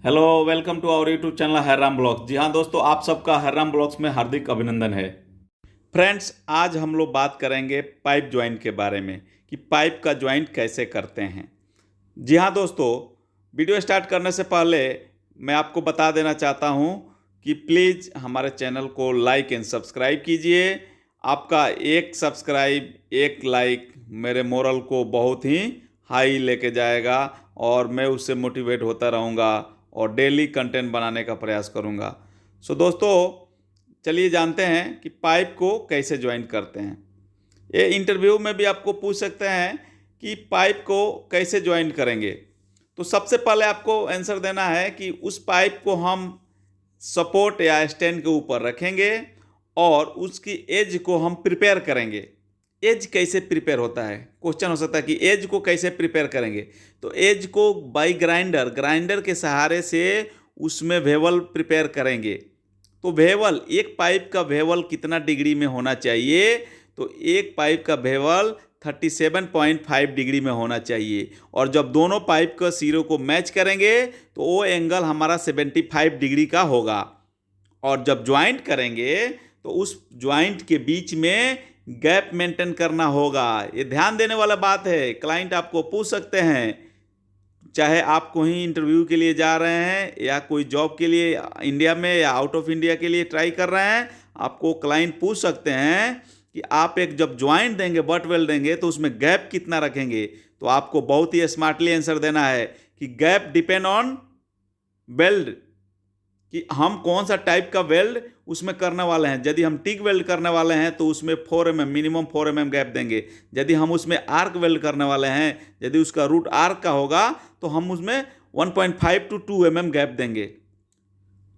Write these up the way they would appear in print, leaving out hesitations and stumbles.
Hello, welcome to our YouTube channel हरराम blogs. जी हाँ दोस्तों, आप सबका हरराम ब्लॉग्स में हार्दिक अभिनंदन है। फ्रेंड्स, आज हम लोग बात करेंगे पाइप ज्वाइंट के बारे में कि पाइप का ज्वाइंट कैसे करते हैं। जी हाँ दोस्तों, वीडियो स्टार्ट करने से पहले मैं आपको बता देना चाहता हूँ कि प्लीज़ हमारे चैनल को लाइक एंड सब्सक्राइब कीजिए। आपका एक सब्सक्राइब, एक लाइक मेरे मोरल को बहुत ही हाई लेके जाएगा और मैं उससे मोटिवेट होता रहूँगा और डेली कंटेंट बनाने का प्रयास करूँगा। सो दोस्तों, चलिए जानते हैं कि पाइप को कैसे ज्वाइन करते हैं। ये इंटरव्यू में भी आपको पूछ सकते हैं कि पाइप को कैसे ज्वाइन करेंगे। तो सबसे पहले आपको आंसर देना है कि उस पाइप को हम सपोर्ट या स्टैंड के ऊपर रखेंगे और उसकी एज को हम प्रिपेयर करेंगे। एज कैसे प्रिपेयर होता है, क्वेश्चन हो सकता है कि एज को कैसे प्रिपेयर करेंगे। तो एज को बाई ग्राइंडर के सहारे से उसमें वेवल प्रिपेयर करेंगे। तो वेवल, एक पाइप का वेवल कितना डिग्री में होना चाहिए? तो एक पाइप का वेवल 37.5 डिग्री में होना चाहिए। और जब दोनों पाइप का सिरों को मैच करेंगे तो वो एंगल हमारा 75 डिग्री का होगा। और जब ज्वाइंट करेंगे तो उस ज्वाइंट के बीच में गैप मेंटेन करना होगा। ये ध्यान देने वाला बात है। क्लाइंट आपको पूछ सकते हैं, चाहे आप कहीं इंटरव्यू के लिए जा रहे हैं या कोई जॉब के लिए इंडिया में या आउट ऑफ इंडिया के लिए ट्राई कर रहे हैं, आपको क्लाइंट पूछ सकते हैं कि आप एक जब ज्वाइंट देंगे, बट वेल्ड देंगे, तो उसमें गैप कितना रखेंगे। तो आपको बहुत ही स्मार्टली आंसर देना है कि गैप डिपेंड ऑन वेल्ड, कि हम कौन सा टाइप का वेल्ड उसमें करने वाले हैं। यदि हम टिक वेल्ड करने वाले हैं तो उसमें 4 mm, मिनिमम 4 mm गैप देंगे। यदि हम उसमें आर्क वेल्ड करने वाले हैं, यदि उसका रूट आर्क का होगा, तो हम उसमें 1.5 to 2 mm गैप देंगे।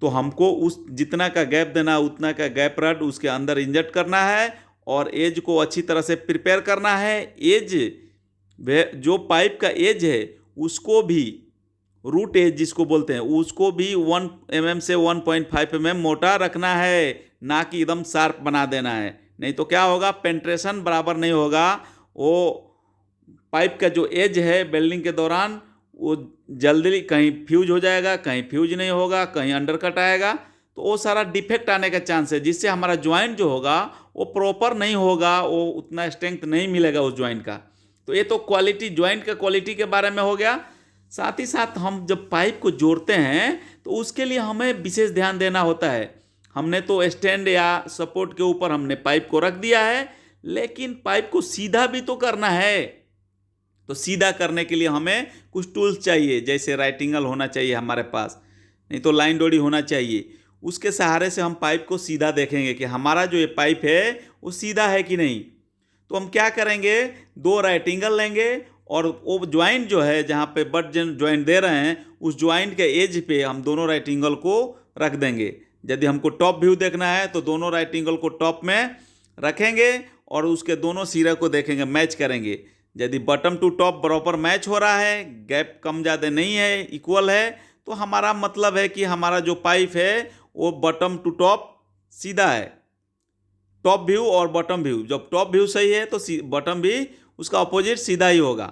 तो हमको उस जितना का गैप देना उतना का गैप रड उसके अंदर इंजेक्ट करना है और एज को अच्छी तरह से प्रिपेयर करना है। एज, जो पाइप का एज है उसको भी, रूट एज जिसको बोलते हैं, उसको भी 1 mm से 1.5 mm मोटा रखना है, ना कि एकदम शार्प बना देना है। नहीं तो क्या होगा, पेंट्रेशन बराबर नहीं होगा। वो पाइप का जो एज है वेल्डिंग के दौरान वो जल्दी कहीं फ्यूज हो जाएगा, कहीं फ्यूज नहीं होगा, कहीं अंडरकट आएगा। तो वो सारा डिफेक्ट आने का चांस है, जिससे हमारा ज्वाइंट जो होगा वो प्रॉपर नहीं होगा, वो उतना स्ट्रेंथ नहीं मिलेगा उस ज्वाइंट का। तो ये तो क्वालिटी, ज्वाइंट का क्वालिटी के बारे में हो गया। साथ ही साथ हम जब पाइप को जोड़ते हैं तो उसके लिए हमें विशेष ध्यान देना होता है। हमने तो स्टैंड या सपोर्ट के ऊपर हमने पाइप को रख दिया है, लेकिन पाइप को सीधा भी तो करना है। तो सीधा करने के लिए हमें कुछ टूल्स चाहिए, जैसे राइट एंगल होना चाहिए हमारे पास, नहीं तो लाइन डोरी होना चाहिए। उसके सहारे से हम पाइप को सीधा देखेंगे कि हमारा जो ये पाइप है वो सीधा है कि नहीं। तो हम क्या करेंगे, 2 राइट एंगल लेंगे और वो ज्वाइंट जो है जहाँ पे बट ज्वाइंट दे रहे हैं उस ज्वाइंट के एज पे हम दोनों राइट एंगल को रख देंगे। यदि हमको टॉप व्यू देखना है तो दोनों राइट एंगल को टॉप में रखेंगे और उसके दोनों सिरे को देखेंगे, मैच करेंगे। यदि बॉटम टू टॉप बराबर मैच हो रहा है, गैप कम ज़्यादा नहीं है, इक्वल है, तो हमारा मतलब है कि हमारा जो पाइप है वो बॉटम टू टॉप सीधा है। टॉप व्यू और बॉटम व्यू, जब टॉप व्यू सही है तो बॉटम भी उसका अपोजिट सीधा ही होगा।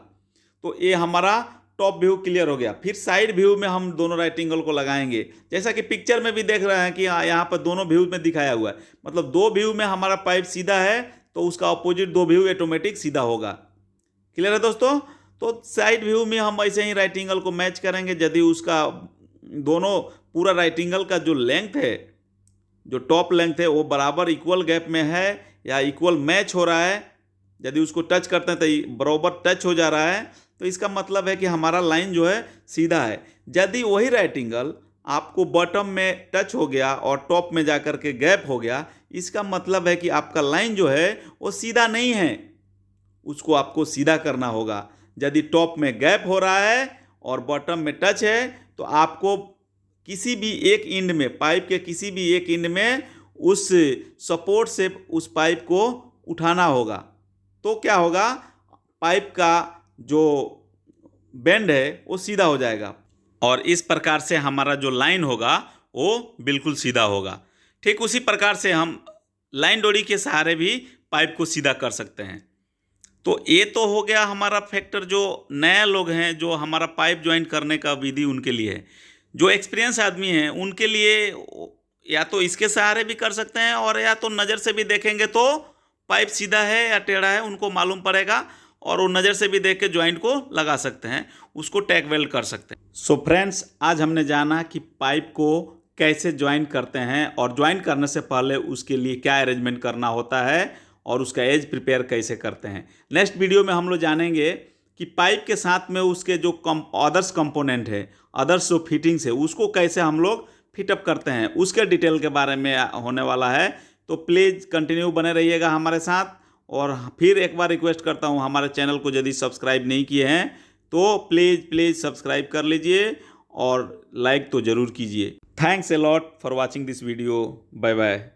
तो ये हमारा टॉप व्यू क्लियर हो गया। फिर साइड व्यू में हम दोनों राइट एंगल को लगाएंगे, जैसा कि पिक्चर में भी देख रहे हैं कि यहाँ पर दोनों व्यू में दिखाया हुआ है। मतलब 2 व्यू में हमारा पाइप सीधा है तो उसका अपोजिट 2 व्यू ऑटोमेटिक सीधा होगा। क्लियर है दोस्तों? तो साइड व्यू में हम ऐसे ही राइट एंगल को मैच करेंगे। यदि उसका दोनों पूरा राइट एंगल का जो लेंथ है, जो टॉप लेंथ है, वो बराबर इक्वल गैप में है या इक्वल मैच हो रहा है, यदि उसको टच करते हैं तो बराबर टच हो जा रहा है, तो इसका मतलब है कि हमारा लाइन जो है सीधा है। यदि वही राइट एंगल आपको बॉटम में टच हो गया और टॉप में जाकर के गैप हो गया, इसका मतलब है कि आपका लाइन जो है वो सीधा नहीं है, उसको आपको सीधा करना होगा। यदि टॉप में गैप हो रहा है और बॉटम में टच है तो आपको किसी भी एक एंड में, पाइप के किसी भी एक एंड में उस सपोर्ट से उस पाइप को उठाना होगा। तो क्या होगा, पाइप का जो बेंड है वो सीधा हो जाएगा और इस प्रकार से हमारा जो लाइन होगा वो बिल्कुल सीधा होगा। ठीक उसी प्रकार से हम लाइन डोरी के सहारे भी पाइप को सीधा कर सकते हैं। तो ये तो हो गया हमारा फैक्टर, जो नए लोग हैं जो हमारा पाइप ज्वाइन करने का विधि उनके लिए है। जो एक्सपीरियंस आदमी हैं उनके लिए या तो इसके सहारे भी कर सकते हैं, और या तो नज़र से भी देखेंगे तो पाइप सीधा है या टेढ़ा है उनको मालूम पड़ेगा, और वो नज़र से भी देख के ज्वाइंट को लगा सकते हैं, उसको टैग वेल्ड कर सकते हैं। सो फ्रेंड्स, आज हमने जाना कि पाइप को कैसे ज्वाइन करते हैं, और ज्वाइन करने से पहले उसके लिए क्या अरेंजमेंट करना होता है, और उसका एज प्रिपेयर कैसे करते हैं। नेक्स्ट वीडियो में हम लोग जानेंगे कि पाइप के साथ में उसके जो अदर्स कंपोनेंट है, अदर्स जो फिटिंग्स है, उसको कैसे हम लोग फिटअप करते हैं, उसके डिटेल के बारे में होने वाला है। तो प्लीज़ कंटिन्यू बने रहिएगा हमारे साथ। और फिर एक बार रिक्वेस्ट करता हूँ, हमारे चैनल को यदि सब्सक्राइब नहीं किए हैं तो प्लीज़ सब्सक्राइब कर लीजिए, और लाइक तो ज़रूर कीजिए। Thanks a lot for watching this video. Bye bye.